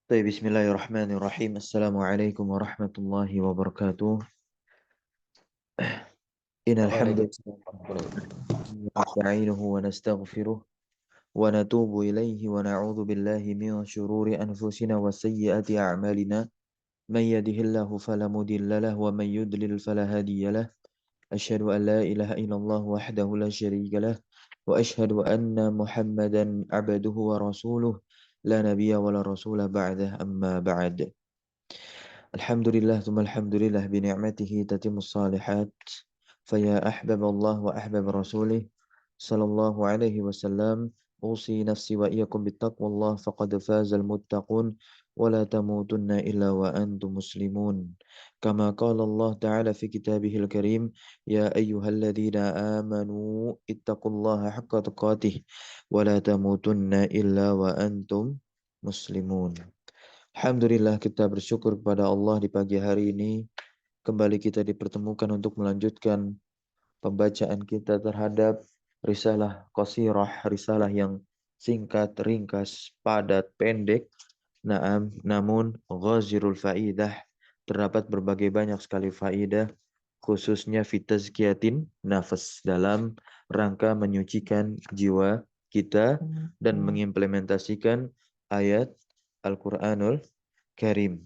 طيب بسم الله الرحمن الرحيم السلام عليكم ورحمة الله وبركاته إن الحمد Waalaikumsalam warahmatullahi wabarakatuh. لله نستعينه ونستغفره ونتوب إليه ونعوذ بالله من شرور أنفسنا وسيئات أعمالنا من يده الله فلا مضل له ومن يضلل فلا هادي له أشهد أن لا إله إلا الله وحده لا شريك له وأشهد أن محمدا عبده ورسوله لا نبي ولا رسول بعده أما بعد Alhamdulillah, thumma alhamdulillah bi ni'matihi tatimmus salihat. Faya ahbab Allah wa ahbab rasulih sallallahu alaihi wasallam usi nafsi wa iyyakum bittaqwallah faqad fazal muttaqun wa la tamutunna illa wa antum muslimun. Kama qala Allah ta'ala fi kitabihil karim ya ayyuhalladzina amanu ittaqullaha haqqa tuqatih wa la tamutunna illa wa antum muslimun. Alhamdulillah kita bersyukur kepada Allah di pagi hari ini. Kembali kita dipertemukan untuk melanjutkan pembacaan kita terhadap risalah qasirah, risalah yang singkat, ringkas, padat, pendek. Namun ghazirul faidah, terdapat berbagai banyak sekali faidah, khususnya fi tazkiyatin nafas, dalam rangka menyucikan jiwa kita dan mengimplementasikan ayat Al-Qur'anul Karim,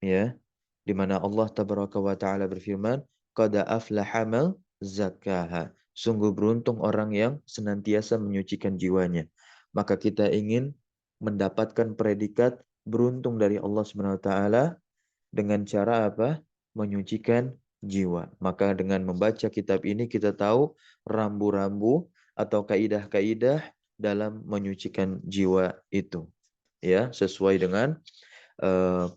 ya, di mana Allah tabaraka wa taala berfirman, qad aflaha man zakkaha. Sungguh beruntung orang yang senantiasa menyucikan jiwanya. Maka kita ingin mendapatkan predikat beruntung dari Allah Subhanahu wa taala dengan cara apa? Menyucikan jiwa. Maka dengan membaca kitab ini kita tahu rambu-rambu atau kaidah-kaidah dalam menyucikan jiwa itu. Ya, sesuai dengan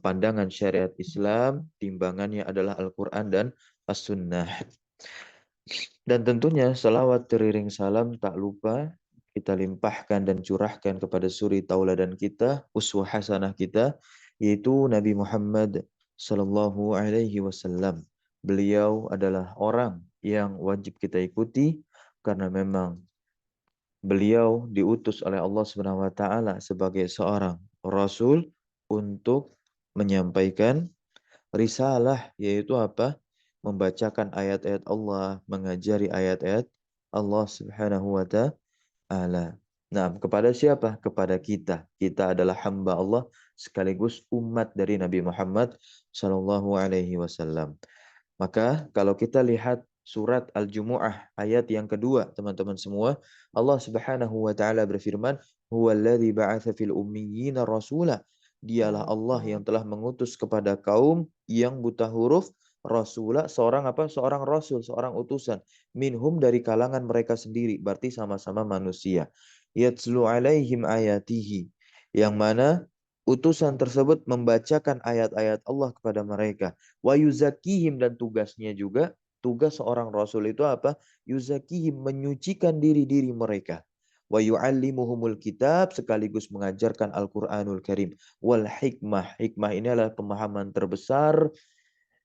pandangan syariat Islam, timbangannya adalah Al-Quran dan As-Sunnah. Dan tentunya salawat teriring salam tak lupa kita limpahkan dan curahkan kepada suri tauladan kita, uswah hasanah kita, yaitu Nabi Muhammad Sallallahu Alaihi Wasallam. Beliau adalah orang yang wajib kita ikuti karena memang beliau diutus oleh Allah Subhanahu wa taala sebagai seorang rasul untuk menyampaikan risalah, yaitu apa? Membacakan ayat-ayat Allah, mengajari ayat-ayat Allah Subhanahu wa taala. Nah, kepada siapa? Kepada kita. Kita adalah hamba Allah sekaligus umat dari Nabi Muhammad sallallahu alaihi wasallam. Maka kalau kita lihat surat Al-Jumu'ah ayat yang kedua, teman-teman semua, Allah Subhanahu wa taala berfirman, "Huwallazi ba'atsa fil ummiyina rasula." Dialah Allah yang telah mengutus kepada kaum yang buta huruf rasula, seorang apa? Seorang rasul, seorang utusan. Minhum, dari kalangan mereka sendiri, berarti sama-sama manusia. Yatslu alaihim ayatihi, yang mana utusan tersebut membacakan ayat-ayat Allah kepada mereka. Wa yuzakihim, dan tugasnya juga, tugas seorang rasul itu apa? Yuzakihim, menyucikan diri-diri mereka. Wa yu'allimuhumul kitab, sekaligus mengajarkan Al-Qur'anul Karim. Wal hikmah, hikmah ini adalah pemahaman terbesar,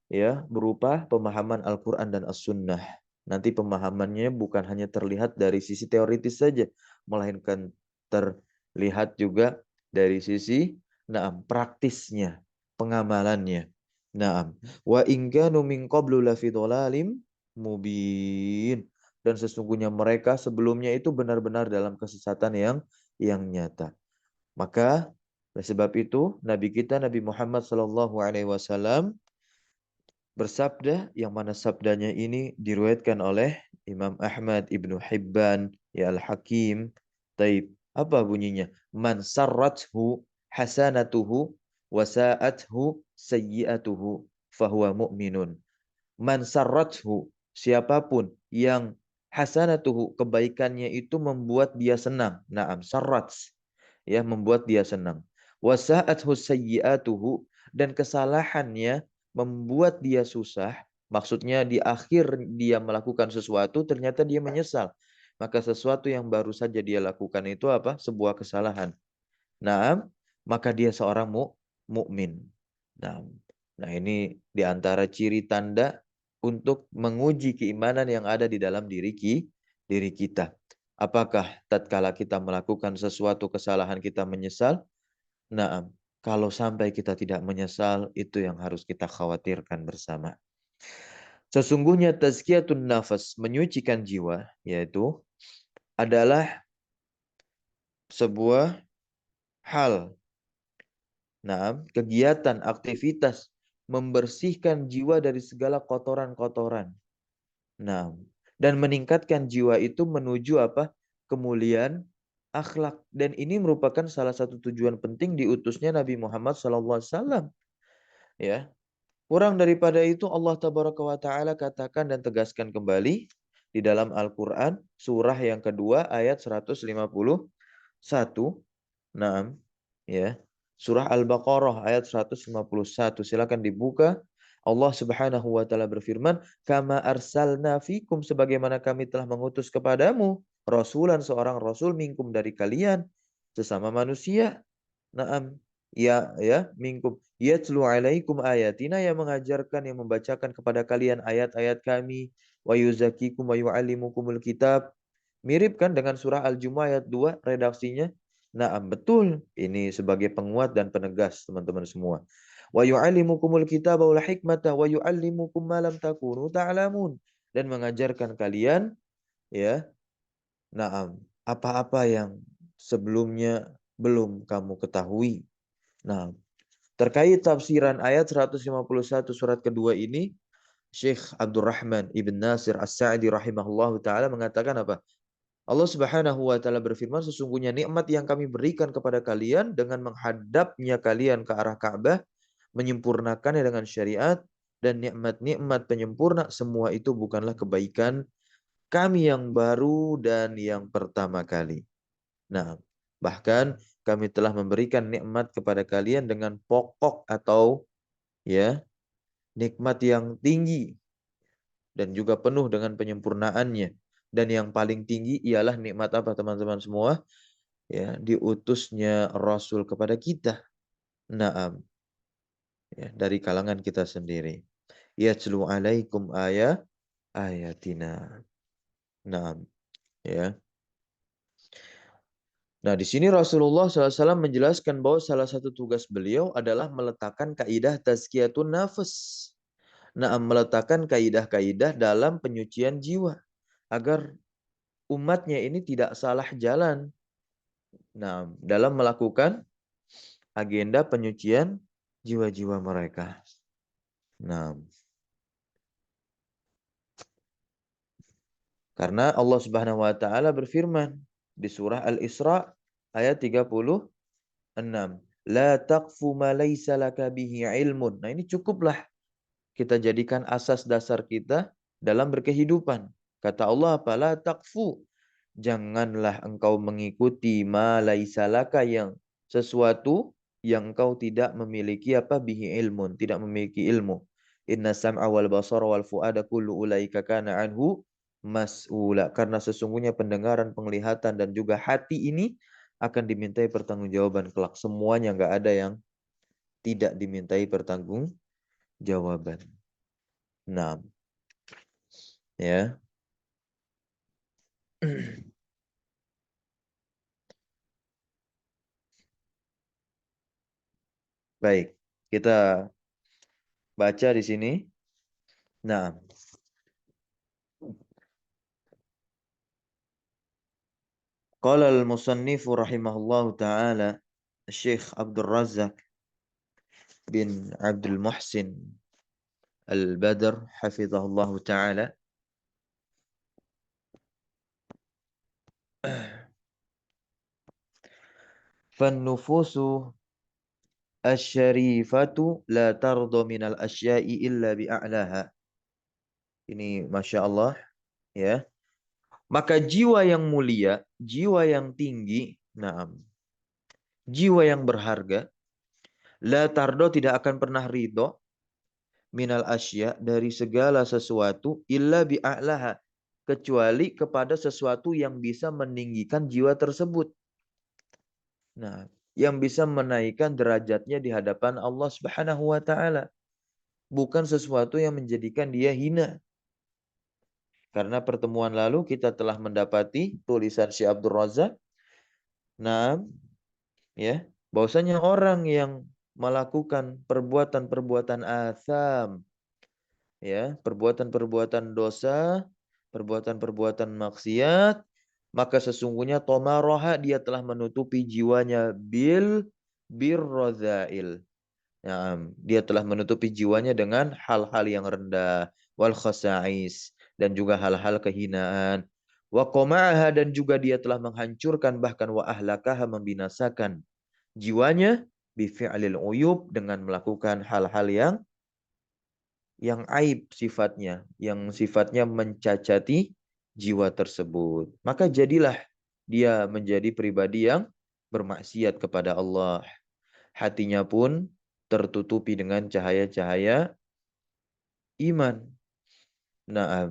ya, berupa pemahaman Al-Qur'an dan As-Sunnah. Nanti pemahamannya bukan hanya terlihat dari sisi teoritis saja, melainkan terlihat juga dari sisi praktisnya, pengamalannya. Naam. Wa in kanu min qablu lafi dhalalim mubin. Dan sesungguhnya mereka sebelumnya itu benar-benar dalam kesesatan yang nyata. Maka oleh sebab itu Nabi kita Nabi Muhammad sallallahu alaihi wasallam bersabda, yang mana sabdanya ini diriwayatkan oleh Imam Ahmad, Ibnu Hibban, ya Al-Hakim. Taib. Apa bunyinya? Man sarrathu hasanatuhu wa sa'athu sayyi'atuhu fahuwa mu'minun. Man sarrathu, siapapun yang hasanatuhu, kebaikannya itu membuat dia senang. Naam, sarrat, ya, membuat dia senang. Wa sa'athu sayyi'atuhu, dan kesalahannya membuat dia susah. Maksudnya di akhir dia melakukan sesuatu ternyata dia menyesal. Maka sesuatu yang baru saja dia lakukan itu apa? Sebuah kesalahan. Nah, maka dia seorang mukmin. Nah, nah ini diantara ciri tanda untuk menguji keimanan yang ada di dalam diri kita. Apakah tatkala kita melakukan sesuatu kesalahan kita menyesal? Nah, Kalau sampai kita tidak menyesal, itu yang harus kita khawatirkan bersama. Sesungguhnya tazkiyatun nafas, menyucikan jiwa, yaitu adalah sebuah hal, kegiatan, aktivitas membersihkan jiwa dari segala kotoran-kotoran. Nah, dan meningkatkan jiwa itu menuju apa? Kemuliaan akhlak. Dan ini merupakan salah satu tujuan penting diutusnya Nabi Muhammad SAW. Ya, kurang daripada itu Allah Tabaraka wa Ta'ala katakan dan tegaskan kembali di dalam Al-Quran surah yang kedua ayat 151. Nah, ya. Surah Al-Baqarah ayat 151. Silakan dibuka. Allah Subhanahu wa taala berfirman, "Kama arsalna fikum, sebagaimana kami telah mengutus kepadamu rasulan, seorang rasul minkum dari kalian, sesama manusia." Naam. Ya, minkum yatlu alaikum ayatina, yang mengajarkan, yang membacakan kepada kalian ayat-ayat kami, wa yuzakikum wa yuallimukumul kitab. Mirip kan dengan surah Al-Jumu'ah ayat 2 redaksinya? Naam, betul. Ini sebagai penguat dan penegas teman-teman semua. Wa yu'allimukumul kitaba wal hikmata wa yu'allimukum ma lam takunu ta'lamun, dan mengajarkan kalian, ya, naam, apa-apa yang sebelumnya belum kamu ketahui. Nah, terkait tafsiran ayat 151 surat kedua ini, Syekh Abdurrahman Ibn Nasir As-Sa'di rahimahullahu taala mengatakan apa? Allah Subhanahu wa taala berfirman, sesungguhnya nikmat yang kami berikan kepada kalian dengan menghadapnya kalian ke arah Ka'bah, menyempurnakannya dengan syariat, dan nikmat-nikmat penyempurna, semua itu bukanlah kebaikan kami yang baru dan yang pertama kali. Nah, bahkan kami telah memberikan nikmat kepada kalian dengan pokok atau, ya, nikmat yang tinggi dan juga penuh dengan penyempurnaannya. Dan yang paling tinggi ialah nikmat apa teman-teman semua? Ya, diutusnya Rasul kepada kita. Naam, ya, dari kalangan kita sendiri. Yatlu alaikum ayatina. Naam, ya. Nah, di sini Rasulullah SAW menjelaskan bahwa salah satu tugas beliau adalah meletakkan kaidah tazkiyatun nafas. Nah, meletakkan kaidah-kaidah dalam penyucian jiwa agar umatnya ini tidak salah jalan. Nah, dalam melakukan agenda penyucian jiwa-jiwa mereka. Nah, karena Allah Subhanahu wa taala berfirman di surah Al-Isra ayat 36, "La taqfu ma laisa laka bihi ilmun." Nah, ini cukuplah kita jadikan asas dasar kita dalam berkehidupan. Kata Allah, "Fala taqfu." Janganlah engkau mengikuti ma laisa laka, yang sesuatu yang engkau tidak memiliki apa, bihi ilmun, tidak memiliki ilmu. Inna sam'a wal basara wal fuada kullu ulaika kana anhu mas'ula. Karena sesungguhnya pendengaran, penglihatan, dan juga hati ini akan dimintai pertanggungjawaban kelak. Semuanya, nggak ada yang tidak dimintai pertanggungjawaban. Nah, ya. Baik, kita baca di sini. Nah, qala al-musannif rahimahullahu taala, Syekh Abdul Razak bin Abdul Muhsin Al-Badr hafizahullahu taala, "Fan-nufusu asy-syarifatu la tarda minal asya'i illa bi'a'laha." Ini Masya Allah, ya. Maka jiwa yang mulia, jiwa yang tinggi, nah, jiwa yang berharga, la tardo, tidak akan pernah ridho, minal asya, dari segala sesuatu, illa bi'a'laha, kecuali kepada sesuatu yang bisa meninggikan jiwa tersebut. Nah, yang bisa menaikkan derajatnya di hadapan Allah Subhanahu wa taala, bukan sesuatu yang menjadikan dia hina. Karena pertemuan lalu kita telah mendapati tulisan Syekh Abdul Razak, nah, ya, bahwasanya orang yang melakukan perbuatan-perbuatan atsam, ya, perbuatan-perbuatan dosa, perbuatan-perbuatan maksiat, maka sesungguhnya tomaroha dia telah menutupi jiwanya bil birrodzail. Ya, dia telah menutupi jiwanya dengan hal-hal yang rendah, wal khasa'is, dan juga hal-hal kehinaan. Wa qama'aha, dan juga dia telah menghancurkan bahkan wa ahlakaha, membinasakan jiwanya bi fi'lil uyub, dengan melakukan hal-hal yang aib sifatnya, yang sifatnya mencacati jiwa tersebut. Maka jadilah dia menjadi pribadi yang bermaksiat kepada Allah. Hatinya pun tertutupi dengan cahaya-cahaya iman. Nah,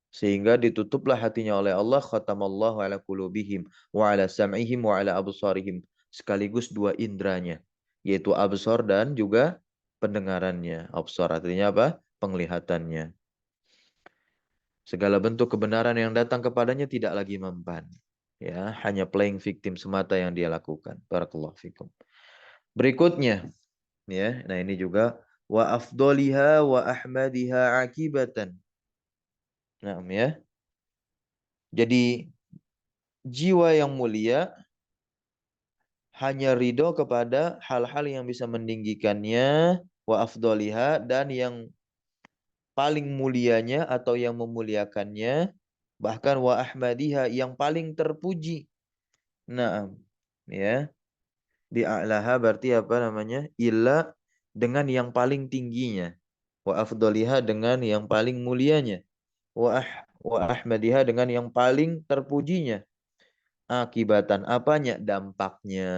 sehingga ditutuplah hatinya oleh Allah, khatamallahu ala qulubihim wa ala sam'ihim wa ala absarihim, sekaligus dua indranya, yaitu absar dan juga pendengarannya. Absar artinya apa? Penglihatannya. Segala bentuk kebenaran yang datang kepadanya tidak lagi mempan. Ya, hanya playing victim semata yang dia lakukan. Barakallahu fikum. Berikutnya, ya, nah ini juga wa afdoliha wa ahmadiha akibatan. Nah, ya. Jadi jiwa yang mulia hanya ridho kepada hal-hal yang bisa meninggikannya, wa afdoliha, dan yang paling mulianya atau yang memuliakannya, bahkan wa ahmadiha, yang paling terpuji. Nah, ya, bi'a'laha berarti apa namanya? Illa, dengan yang paling tingginya. Wa afdoliha, dengan yang paling mulianya. Wa ahmadiha, dengan yang paling terpujinya. Akibatan apanya? Dampaknya.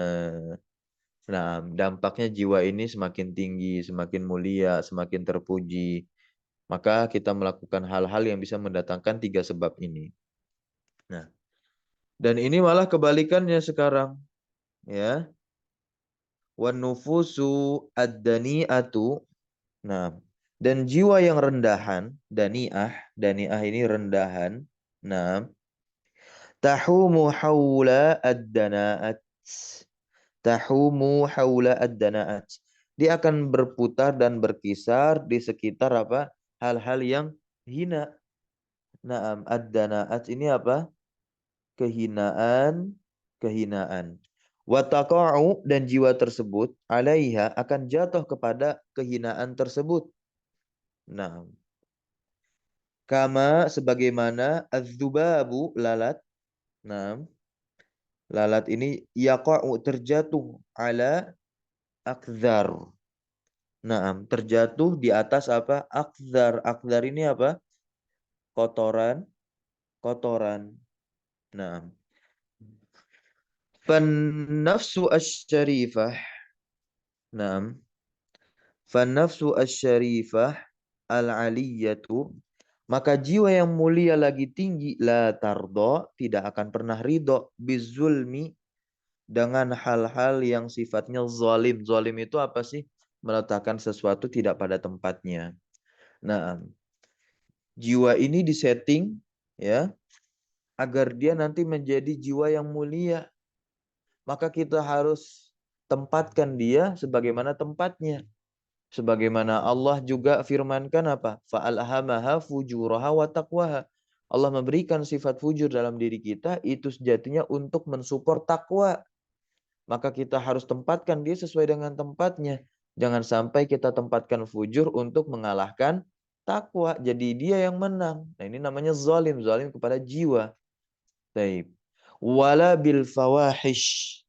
Nah, dampaknya jiwa ini semakin tinggi, semakin mulia, semakin terpuji. Maka kita melakukan hal-hal yang bisa mendatangkan tiga sebab ini. Nah, dan ini malah kebalikannya sekarang, ya. Wan nufusu ad-dani'atu. Nah, dan jiwa yang rendahan, dani'ah ini rendahan. Nah, tahumu haula ad-dana'at. Tahumu haula ad-dana'at. Dia akan berputar dan berkisar di sekitar apa? Hal-hal yang hina. Nah, ad-dana'at ini apa? Kehinaan, kehinaan. Wa taqa'u, dan jiwa tersebut alaiha akan jatuh kepada kehinaan tersebut. Nah, kama sebagaimana az-zubabu, lalat. Nah, lalat ini yaqa'u, terjatuh ala akdzar. Nah, terjatuh di atas apa? Akdzar. Akdzar ini apa? Kotoran, kotoran. Nah, fan nafsu asy-syarifah. Nah, fan nafsu asy-syarifah al-aliyatu, maka jiwa yang mulia lagi tinggi, la tardo, tidak akan pernah ridho, bizulmi, dengan hal-hal yang sifatnya zalim. Zalim itu apa sih? Meletakkan sesuatu tidak pada tempatnya. Nah, jiwa ini disetting, ya, agar dia nanti menjadi jiwa yang mulia. Maka kita harus tempatkan dia sebagaimana tempatnya. Sebagaimana Allah juga firmankan apa? Fa'alhamaha fujuraha wa taqwaha. Allah memberikan sifat fujur dalam diri kita, itu sejatinya untuk mensupport takwa. Maka kita harus tempatkan dia sesuai dengan tempatnya. Jangan sampai kita tempatkan fujur untuk mengalahkan takwa. Jadi dia yang menang. Nah, ini namanya zalim. Zalim kepada jiwa. Taib. Wala bil fawahish.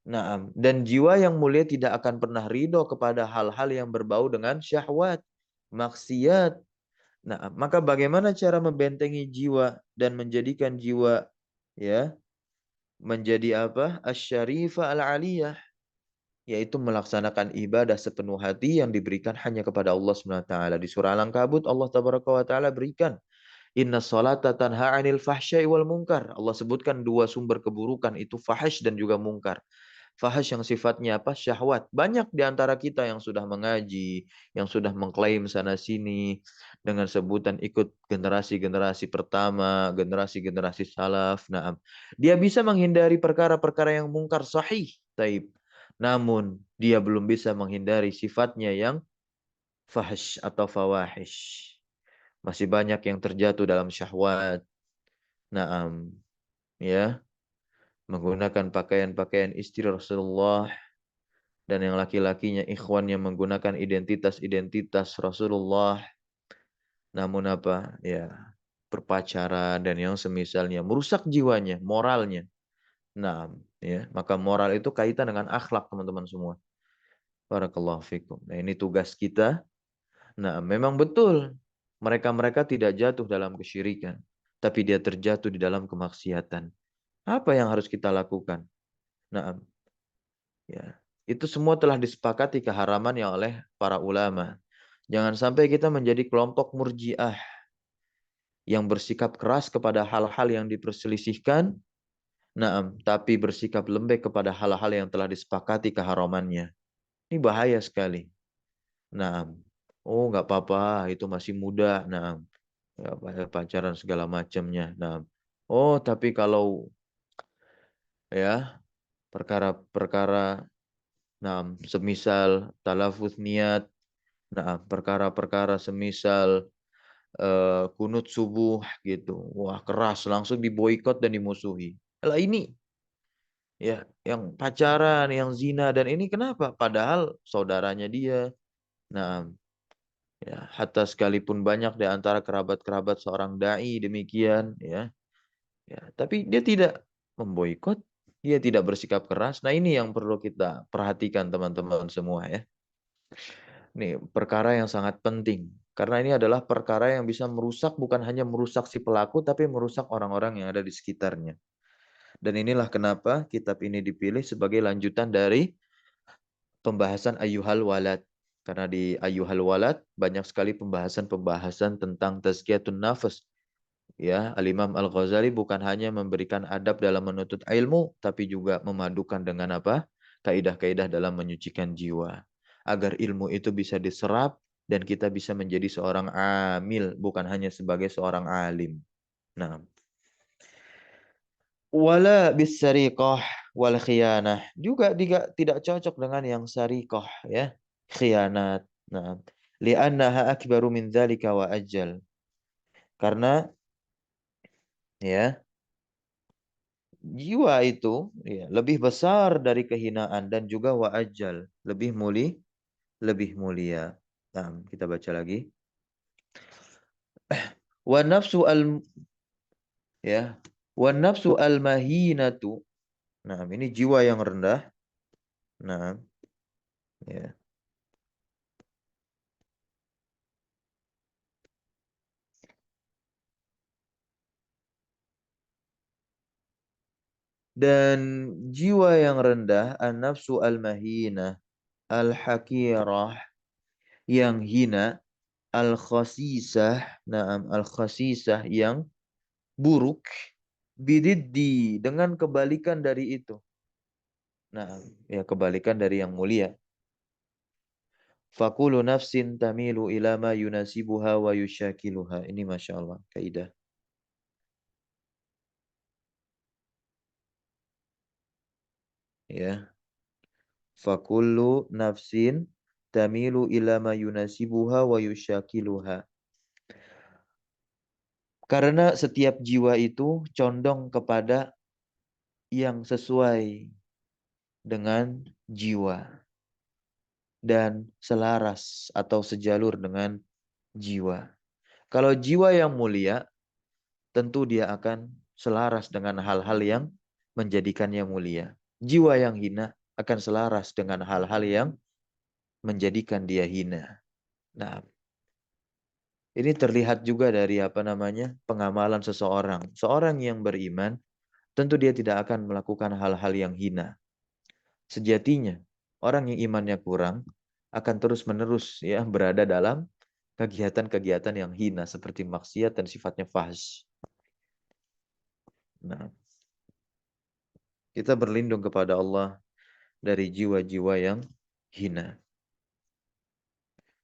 Nah, dan jiwa yang mulia tidak akan pernah ridho kepada hal-hal yang berbau dengan syahwat, maksiat. Nah, maka bagaimana cara membentengi jiwa dan menjadikan jiwa, ya, menjadi apa? Asy-syarifah al-aliyah, yaitu melaksanakan ibadah sepenuh hati yang diberikan hanya kepada Allah Subhanahu wa taala. Di surah Al-Ankabut Allah tabaraka wa taala berikan, inna sholata tanha 'anil fahsya'i wal munkar. Allah sebutkan dua sumber keburukan, itu fahish dan juga mungkar. Fahish yang sifatnya apa? Syahwat. Banyak di antara kita yang sudah mengaji, yang sudah mengklaim sana sini dengan sebutan ikut generasi-generasi pertama, generasi-generasi salaf. Nah, dia bisa menghindari perkara-perkara yang mungkar sahih. Taib. namun dia belum bisa menghindari sifatnya yang fahsh atau fawahish. Masih banyak yang terjatuh dalam syahwat. Naam, ya, menggunakan pakaian-pakaian istri Rasulullah, dan yang laki-lakinya ikhwan yang menggunakan identitas-identitas Rasulullah. Namun apa? Ya, berpacaran dan yang semisalnya merusak jiwanya, moralnya. Nah, ya, maka moral itu kaitan dengan akhlak, teman-teman semua. Barakallahu fikum. Nah, ini tugas kita. Nah, memang betul mereka-mereka tidak jatuh dalam kesyirikan, tapi dia terjatuh di dalam kemaksiatan. Apa yang harus kita lakukan? Nah, ya, itu semua telah disepakati keharamannya oleh para ulama. Jangan sampai kita menjadi kelompok murjiah yang bersikap keras kepada hal-hal yang diperselisihkan, tapi bersikap lembek kepada hal-hal yang telah disepakati keharamannya. Ini bahaya sekali. Naam. Oh, nggak apa-apa, itu masih muda. Naam. Ya, pacaran segala macamnya. Naam. Oh, tapi kalau ya perkara-perkara, semisal talafuz niat, perkara-perkara semisal kunut subuh gitu. Wah, keras, langsung diboikot dan dimusuhi. Lah ini ya yang pacaran, yang zina dan ini kenapa? Padahal saudaranya dia. Nah, ya, hatta sekalipun banyak di antara kerabat-kerabat seorang dai demikian, ya. Ya, tapi dia tidak memboikot, dia tidak bersikap keras. Nah, ini yang perlu kita perhatikan teman-teman semua ya. Ini perkara yang sangat penting. Karena ini adalah perkara yang bisa merusak, bukan hanya merusak si pelaku, tapi merusak orang-orang yang ada di sekitarnya. Dan inilah kenapa kitab ini dipilih sebagai lanjutan dari pembahasan Ayyuhal Walad. Karena di Ayyuhal Walad banyak sekali pembahasan-pembahasan tentang tazkiyatun nafas. Ya, Al-Imam Al-Ghazali bukan hanya memberikan adab dalam menuntut ilmu, tapi juga memadukan dengan apa? Kaidah-kaidah dalam menyucikan jiwa. Agar ilmu itu bisa diserap dan kita bisa menjadi seorang amil, bukan hanya sebagai seorang alim. Nah, wala bis sariqah wal khiyanah. Juga tidak cocok dengan yang sariqah ya, khianat. Nah, li'annaha akbaru min dzalika wa ajal. Karena ya, jiwa itu ya, lebih besar dari kehinaan dan juga wa ajal, lebih mulia. Nah, kita baca lagi. Wa nafsu al ya, wa nafsu al mahinatu. Nah, ini jiwa yang rendah. Nah, ya. Dan jiwa yang rendah, an-nafsu al-mahina, al-hakirah, yang hina, al-khasisah, naam, al-khasisah, yang buruk, bididdi, dengan kebalikan dari itu. Nah, ya kebalikan dari yang mulia. Fakulu nafsin tamilu ila ma yunasibuha wa yushakiluha. Ini Masya Allah, kaidah. Ya. Fakullu nafsin tamilu ila ma yunasibuha wa yushakiluha. Karena setiap jiwa itu condong kepada yang sesuai dengan jiwa dan selaras atau sejalur dengan jiwa. Kalau jiwa yang mulia, tentu dia akan selaras dengan hal-hal yang menjadikannya mulia. Jiwa yang hina akan selaras dengan hal-hal yang menjadikan dia hina. Nah, ini terlihat juga dari pengamalan seseorang. Seorang yang beriman, tentu dia tidak akan melakukan hal-hal yang hina. Sejatinya, orang yang imannya kurang akan terus-menerus ya berada dalam kegiatan-kegiatan yang hina seperti maksiat dan sifatnya fahsh. Nah, kita berlindung kepada Allah dari jiwa-jiwa yang hina.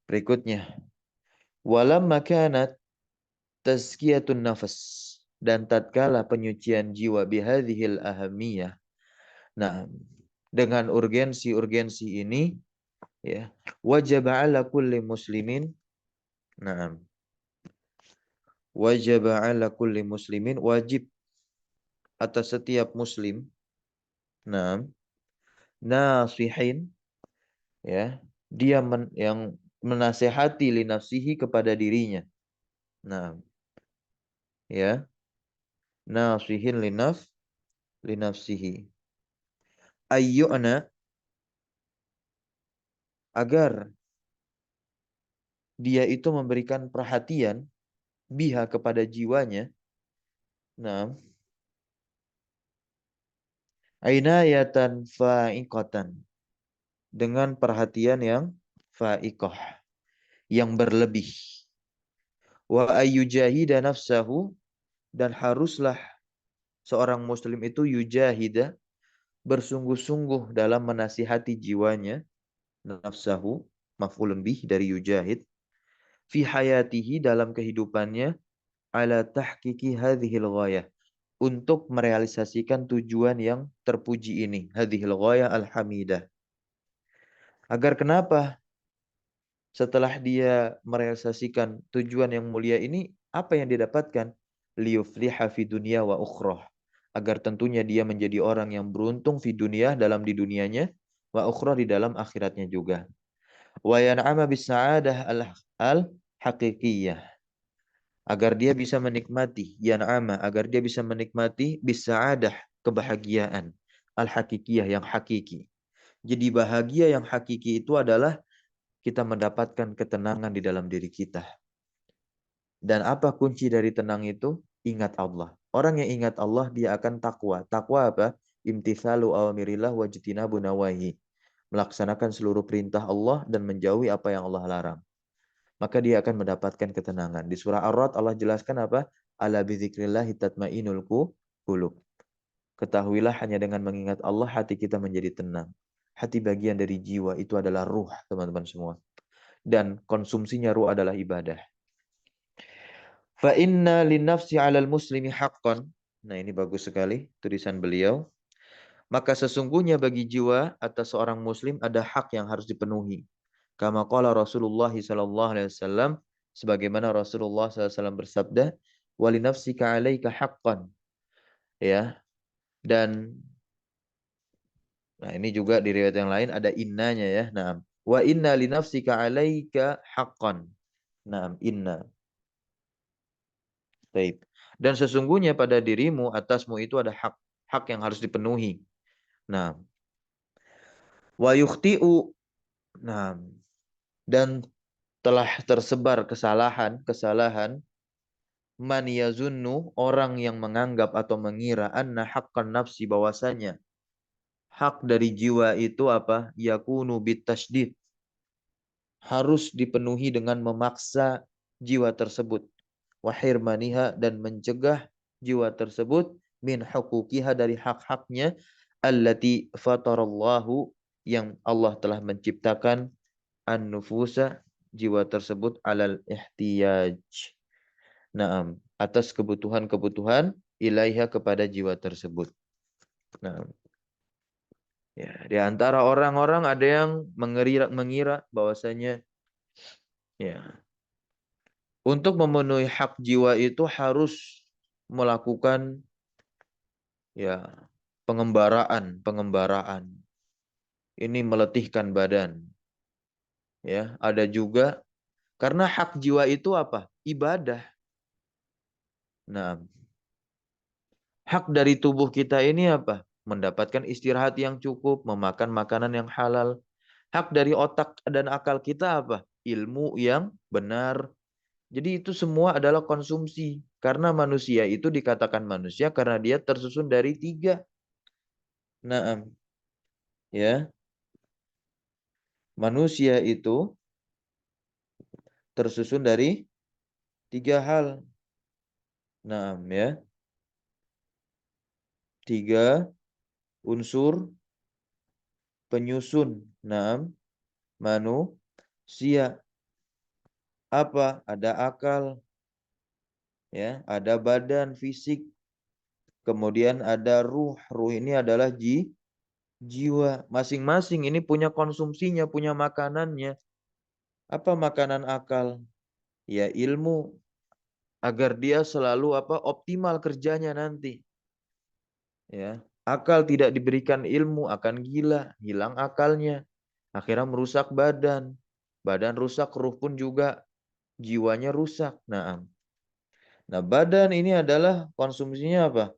Berikutnya, walam makanat tazkiyatun nafas, dan tatkala penyucian jiwa bihadhil ahamiyah. Nah, Dengan urgensi ini, ya, wajib ala kulli muslimin, na'am, wajib ala kulli muslimin, wajib atas setiap muslim, na'am, nasihin, ya, dia yang menasehati li nafsihi kepada dirinya. Nah, ya, nasihin li nafsihi. Ayyu'na, agar dia itu memberikan perhatian biha kepada jiwanya. Nah, ainayatan fa'iqatan, dengan perhatian yang fa'iqah, yang berlebih. Wa ayyujahida nafsahu, dan haruslah seorang muslim itu yujahida, bersungguh-sungguh dalam menasihati jiwanya, nafsahu, maf'ulun bih dari yujahid, fi hayatihi, dalam kehidupannya, ala tahqiqi hadhil ghayah, untuk merealisasikan tujuan yang terpuji ini, hadhil ghayah al-hamidah. Agar kenapa? Setelah dia merealisasikan tujuan yang mulia ini, apa yang didapatkan? Liyufliha fi dunya wa ukhrah. Agar tentunya dia menjadi orang yang beruntung fi dunia, dalam di dunianya, wa ukhrah, di dalam akhiratnya juga. Wa yan'ama bis sa'adah al-haqiqiyah. Agar dia bisa menikmati, yan'ama, agar dia bisa menikmati bis sa'adah, kebahagiaan al-haqiqiyah, yang hakiki. Jadi bahagia yang hakiki itu adalah kita mendapatkan ketenangan di dalam diri kita. Dan apa kunci dari tenang itu? Ingat Allah. Orang yang ingat Allah, dia akan takwa. Takwa apa? Imtithalu awamirillah wajtinabu nawahi. Melaksanakan seluruh perintah Allah dan menjauhi apa yang Allah larang. Maka dia akan mendapatkan ketenangan. Di surah Ar-Ra'd Allah jelaskan apa? Ala bidzikrillahi tatmainul qulub. Ketahuilah hanya dengan mengingat Allah hati kita menjadi tenang. Hati bagian dari jiwa, itu adalah ruh, teman-teman semua. Dan konsumsinya ruh adalah ibadah. Fa inna linnafsi 'alal muslimi haqqan. Nah, ini bagus sekali tulisan beliau. Maka sesungguhnya bagi jiwa atas seorang muslim ada hak yang harus dipenuhi. Kama qala Rasulullah sallallahu alaihi wasallam, sebagaimana Rasulullah SAW bersabda, wa li nafsika 'alaika haqqan. Ya. Dan nah, ini juga di riwayat yang lain ada innanya, ya. Naam. Wa inna li nafsika 'alaika haqqan. Naam, inna. Baik. Dan sesungguhnya pada dirimu, atasmu itu ada hak, hak yang harus dipenuhi. Nah, wa yukhti'u. Nah, dan telah tersebar kesalahan man yazunnu, orang yang menganggap atau mengira, anna haqqan nafsi, bahwasanya hak dari jiwa itu apa? Yakunu bitasydid, harus dipenuhi dengan memaksa jiwa tersebut. Wahirmaniha, dan mencegah jiwa tersebut min huquqiha, dari hak-haknya, allati fatarallahu, yang Allah telah menciptakan, an-nufusa, jiwa tersebut, alal ihtiyaj. Naam, atas kebutuhan-kebutuhan ilaiha, kepada jiwa tersebut. Nah, ya, di antara orang-orang ada yang mengira bahwasanya, ya, untuk memenuhi hak jiwa itu harus melakukan, ya, pengembaraan. Ini meletihkan badan. Ya, ada juga karena hak jiwa itu apa? Ibadah. Nah, hak dari tubuh kita ini apa? Mendapatkan istirahat yang cukup, memakan makanan yang halal. Hak dari otak dan akal kita apa? Ilmu yang benar. Jadi itu semua adalah konsumsi. Karena manusia itu dikatakan manusia karena dia tersusun dari tiga. Nah, ya, manusia itu tersusun dari tiga hal. Nah, ya, tiga unsur penyusun. Nah, manusia. Apa? Ada akal, ya, ada badan fisik, kemudian ada ruh. Ruh ini adalah jiwa. Masing-masing ini punya konsumsinya, punya makanannya. Apa makanan akal? Ya ilmu, agar dia selalu optimal kerjanya nanti. Ya, akal tidak diberikan ilmu akan gila, hilang akalnya, akhirnya merusak badan. Badan rusak, ruh pun juga jiwanya rusak. Nah, badan ini adalah konsumsinya apa?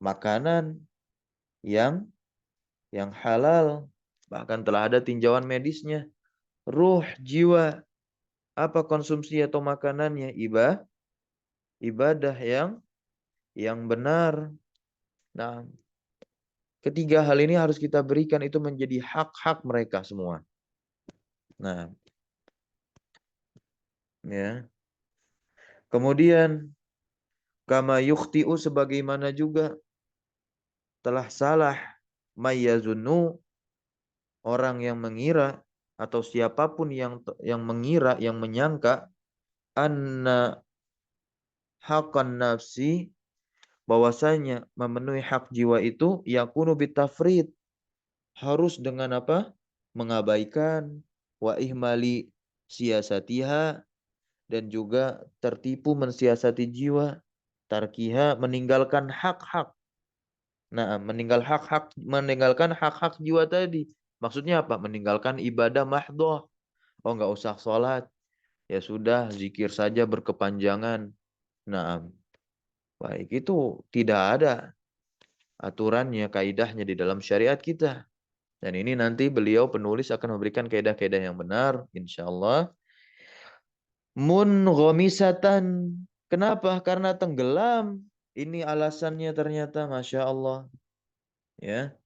Makanan yang halal. Bahkan telah ada tinjauan medisnya. Ruh, jiwa, apa konsumsi atau makanannya? Ibadah yang benar. Nah, ketiga hal ini harus kita berikan, itu menjadi hak-hak mereka semua. Nah, ya. Kemudian kama yukhti'u, sebagaimana juga telah salah mayyazunnu, orang yang mengira atau siapapun yang mengira, yang menyangka anna haqqan nafsi, bahwasanya memenuhi hak jiwa itu yakunu bitafrid, harus dengan apa? Mengabaikan, wa ihmali siasatiha, dan juga tertipu mensiasati jiwa, tarkiha, meninggalkan hak-hak. Nah, meninggalkan hak-hak jiwa tadi. Maksudnya apa? Meninggalkan ibadah mahdhah. Oh, nggak usah sholat. Ya sudah, zikir saja berkepanjangan. Nah, baik, itu tidak ada aturannya, kaidahnya di dalam syariat kita. Dan ini nanti beliau penulis akan memberikan kaidah-kaidah yang benar, insya Allah. Mungomisatan. Kenapa? Karena tenggelam. Ini alasannya ternyata, Masya Allah. Ya,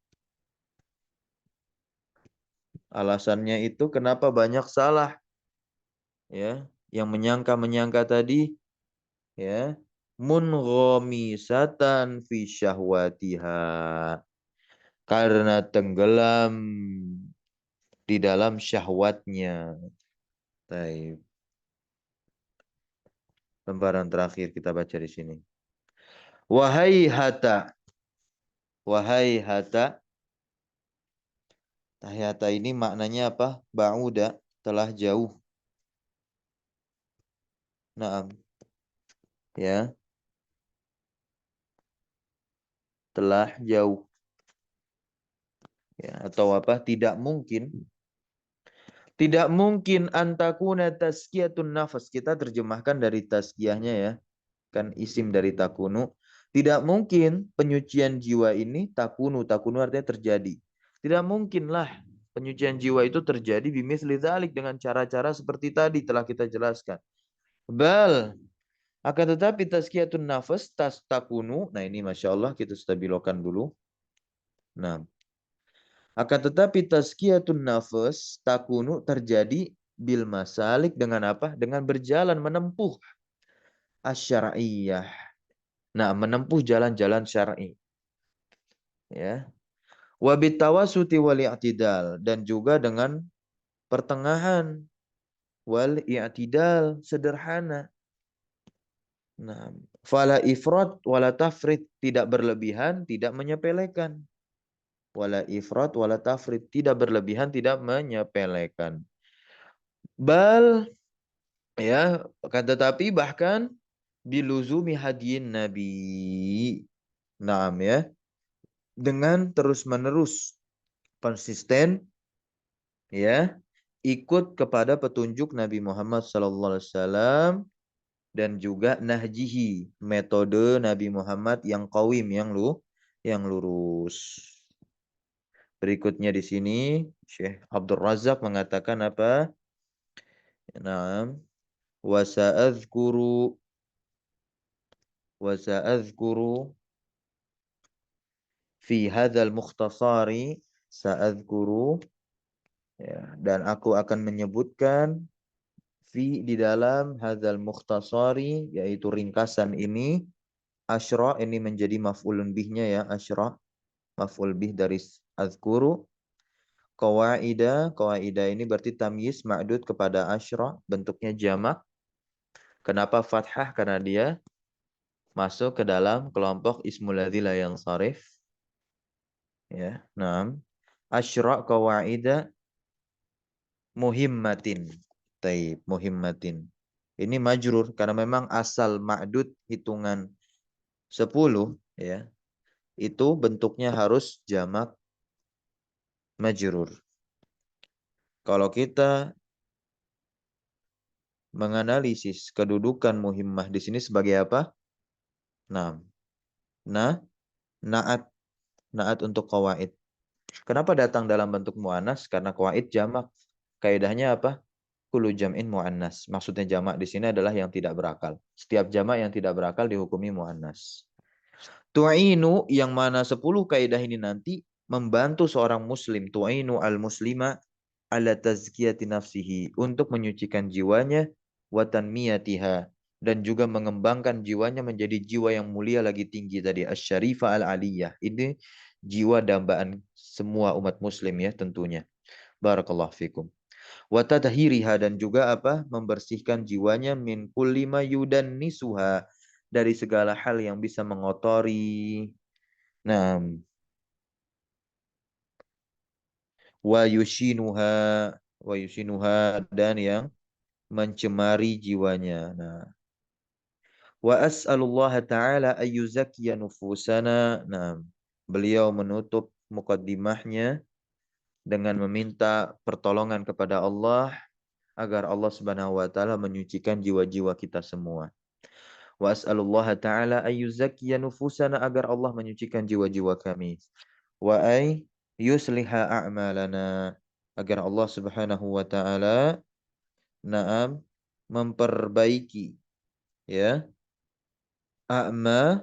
alasannya itu kenapa banyak salah. Ya, yang menyangka tadi, ya, mungomisatan fi syahwatiha, karena tenggelam di dalam syahwatnya. Baik. Lembaran terakhir kita baca di sini. Wahai hata, wahai hata. Tahyata ini maknanya apa? Ba'uda, telah jauh. Naam, ya, telah jauh. Ya, atau apa? Tidak mungkin. Tidak mungkin antakuna tazkiyatun nafas. Kita terjemahkan dari tazkiyahnya ya. Kan isim dari takunu. Tidak mungkin penyucian jiwa ini takunu. Takunu artinya terjadi. Tidak mungkinlah penyucian jiwa itu terjadi bimithli dzalik, dengan cara-cara seperti tadi telah kita jelaskan. Bal, akan tetapi tazkiyatun nafas takunu. Nah, ini Masya Allah kita stabilokan dulu. Nah, akan tetapi tazkiyatun nafas takunu terjadi bil masalik, dengan apa? Dengan berjalan menempuh asyariyah. Nah, menempuh jalan-jalan syar'i. Ya. Wabit tawasuti wal i'tidal, dan juga dengan pertengahan, wal i'tidal, sederhana. Nah, fala ifrat wala tafrit, tidak berlebihan, tidak menyepelekan. Wala ifrat wala tafrit, tidak berlebihan, tidak menyepelekan. Bal, ya, akan tetapi bahkan biluzumi hadiyin nabi. Naam, ya, dengan terus-menerus konsisten, ya, ikut kepada petunjuk Nabi Muhammad SAW, dan juga nahjihi, metode Nabi Muhammad yang qawim, yang lurus. Berikutnya di sini Syekh Abdul Razak mengatakan apa? Naam, wa sa'adhkuru fi hadzal mukhtasari, sa'adhkuru, ya, dan aku akan menyebutkan di dalam hadzal mukhtasari, yaitu ringkasan ini. Asyra ini menjadi maf'ulun bihnya, ya, asyra maf'ul bih dari azkuru. Qawaida ini berarti tamyiz ma'dud kepada asyra, bentuknya jamak. Kenapa fathah? Karena dia masuk ke dalam kelompok ismul ladzi la yansharif. Ya, naam. Asyra qawaida muhimmatin. Taib, muhimmatin. Ini majrur karena memang asal ma'dud hitungan 10 ya. Itu bentuknya harus jamak majrur. Kalau kita menganalisis kedudukan muhimmah di sini sebagai apa? Nah, nah, naat, naat untuk qawaid. Kenapa datang dalam bentuk muannas? Karena qawaid jamak. Kaidahnya apa? Kullu jam'in muannas. Maksudnya jamak di sini adalah yang tidak berakal. Setiap jamak yang tidak berakal dihukumi muannas. Tu'inu yang mana 10 kaidah ini nanti membantu seorang muslim. Tu'inu al-muslima ala tazkiyati nafsihi. Untuk menyucikan jiwanya. Wa tanmiyatiha. Dan juga mengembangkan jiwanya menjadi jiwa yang mulia lagi tinggi tadi. Asy-syarifah al-aliyah. Ini jiwa dambaan semua umat muslim ya tentunya. Barakallahu fikum. Wa tadhhiriha dan juga apa? Membersihkan jiwanya min kulli ma yudannisuha dari segala hal yang bisa mengotori. Nah, wa yushinuha dan yang mencemari jiwanya. Nah, wa as'alullah ta'ala ayyuzakkiya nufusana. Nah, beliau menutup mukaddimahnya dengan meminta pertolongan kepada Allah agar Allah Subhanahu wa taala menyucikan jiwa-jiwa kita semua. Wa as'alullah ta'ala ayyuzakkiya nufusana agar Allah menyucikan jiwa-jiwa kami. Wa ay yusliha a'malana agar Allah Subhanahu wa taala na'am memperbaiki ya a'malana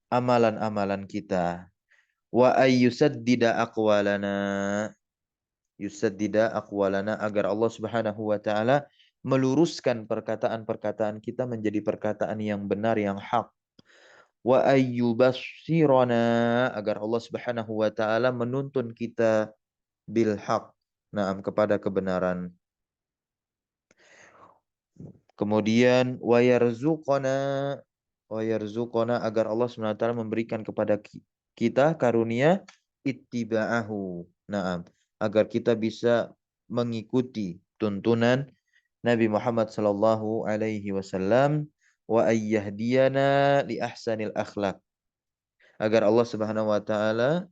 amalan-amalan kita. Wa ay yusaddida aqwalana yusaddida aqwalana agar Allah Subhanahu wa taala meluruskan perkataan-perkataan kita menjadi perkataan yang benar yang hak. Wa ayyubassirana agar Allah Subhanahu wa taala menuntun kita bil haq. Naam kepada kebenaran. Kemudian wa yarzuqana agar Allah Subhanahu wa taala memberikan kepada kita karunia ittiba'ahu. Naam, agar kita bisa mengikuti tuntunan Nabi Muhammad sallallahu alaihi wasallam wa ayyahdiyana li ahsanil akhlak. Agar Allah Subhanahu wa taala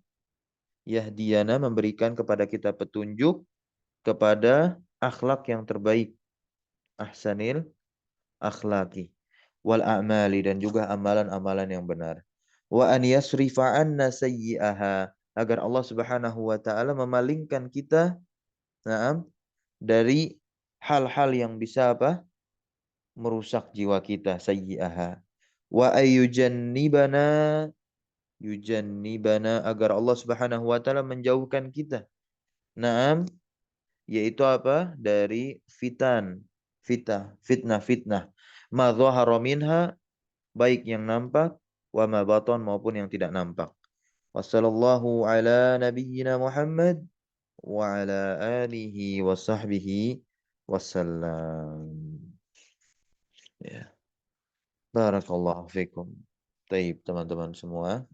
yahdiyana memberikan kepada kita petunjuk kepada akhlak yang terbaik. Ahsanil akhlaki wal a'mali dan juga amalan-amalan yang benar. Wa an yasrifa anna sayyi'aha agar Allah Subhanahu wa taala memalingkan kita na'am dari hal-hal yang bisa apa? Merusak jiwa kita sayyi'aha. Wa yujannibana agar Allah Subhanahu wa taala menjauhkan kita. Naam, yaitu apa? Dari fitnah. Ma dhahara minha baik yang nampak wa ma batan maupun yang tidak nampak. Wassallallahu ala nabiyyina Muhammad wa ala alihi wa sahbihi wassalam. Ya. Barakallahu fikum. Taib teman-teman semua.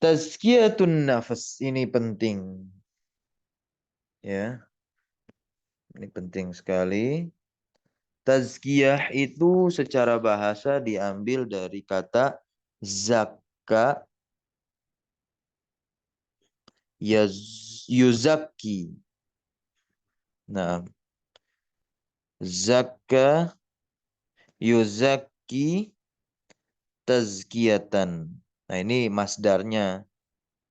Tazkiyatun nafas ini penting. Ya, ini penting sekali. Tazkiyah itu secara bahasa diambil dari kata zakka yuzakki. Nah, zakka yuzakki tazkiyatan. Nah, ini masdarnya.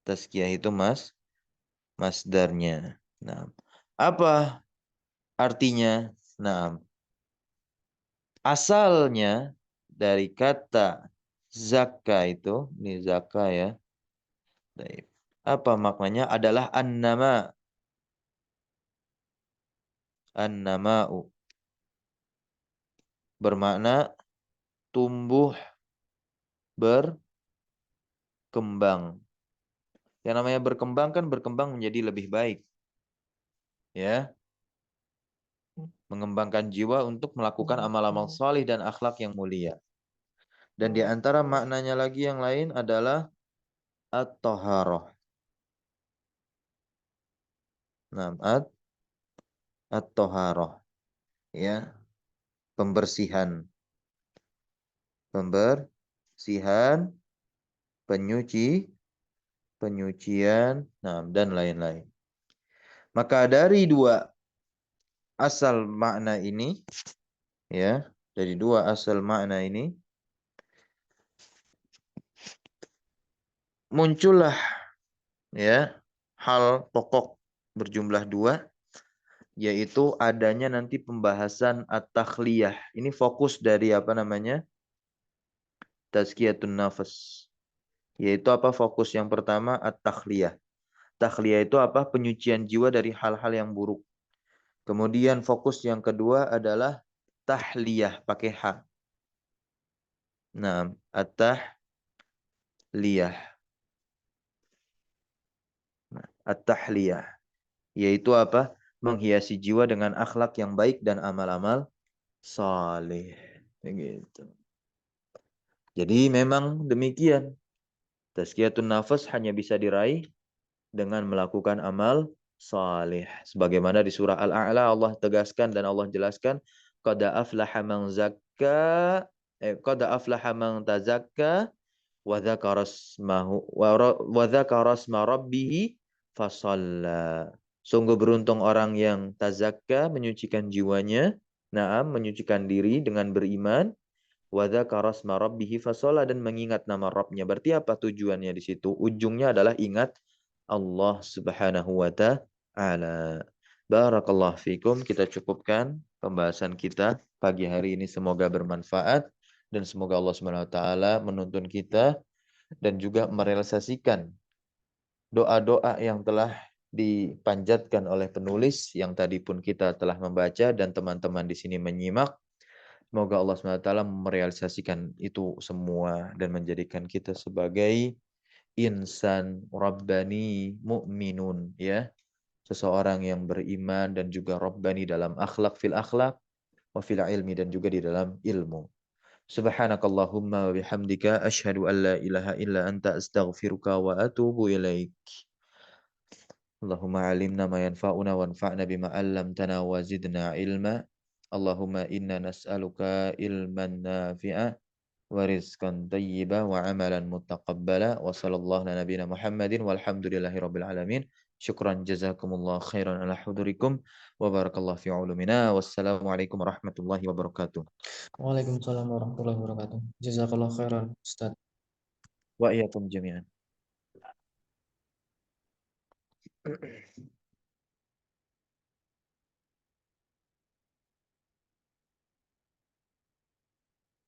Tazkiyah itu masdarnya. Nah, apa artinya? Nah, asalnya dari kata zakka itu, ini zakka ya. Baik. Apa maknanya? Adalah an-nama'u. Bermakna tumbuh berkembang. Yang namanya berkembang kan berkembang menjadi lebih baik. Ya, mengembangkan jiwa untuk melakukan amal-amal salih dan akhlak yang mulia. Dan di antara maknanya lagi yang lain adalah at-taharah. Nah, at-taharah, ya, pembersihan, pembersihan, penyucian, nah, dan lain-lain. Maka dari dua asal makna ini, ya, dari dua asal makna ini muncullah, ya, hal pokok berjumlah dua, yaitu adanya nanti pembahasan at-takhliyah. Ini fokus dari apa namanya? Tazkiyatun nafas. Yaitu apa fokus yang pertama at-takhliyah. Takhliyah itu apa? Penyucian jiwa dari hal-hal yang buruk. Kemudian fokus yang kedua adalah tahliyah pakai H. Nah, at-tahliyah. At-tahliyah. Yaitu apa? Menghiasi jiwa dengan akhlak yang baik dan amal-amal saleh. Begitu. Jadi memang demikian. Tazkiyatun nafas hanya bisa diraih dengan melakukan amal saleh. Sebagaimana di surah Al-A'la Allah tegaskan dan Allah jelaskan, qad aflaha man zakka qad aflaha man tazakka wa dzakara ismahu wa dzakara isma rabbih fasalla. Sungguh beruntung orang yang tazakka, menyucikan jiwanya, naam, menyucikan diri dengan beriman, wa dzakara isma rabbih fasalla, dan mengingat nama Rabbnya. Berarti apa tujuannya di situ? Ujungnya adalah ingat Allah Subhanahu wa taala. Barakallahu fikum. Kita cukupkan pembahasan kita pagi hari ini, semoga bermanfaat dan semoga Allah Subhanahu wa taala menuntun kita dan juga merealisasikan doa-doa yang telah dipanjatkan oleh penulis yang tadi pun kita telah membaca dan teman-teman di sini menyimak. Semoga Allah Subhanahu wa taala merealisasikan itu semua dan menjadikan kita sebagai insan rabbani mu'minun, ya, seseorang yang beriman dan juga rabbani dalam akhlak, fil akhlak wa fil ilmi, dan juga di dalam ilmu. Subhanakallahumma wa bihamdika asyhadu an la ilaha illa anta astaghfiruka wa atubu ilaik. Allahumma alimna ma yanfa'una wanfa'na bima 'allamtana wa zidna ilma. Allahumma inna nas'aluka ilman nafi'a wa rizqan thayyiba wa amalan mutaqabbala wa sallallahu ala nabiyyina Muhammadin walhamdulillahi rabbil alamin. Syukran jazakumullah khairan ala hudurikum wa barakallahu fi ulumina. Wassalamualaikum warahmatullahi wabarakatuh. Waalaikumsalam warahmatullahi wabarakatuh. Jazakallah khairan, Ustaz. Wa iyyakum jami'an.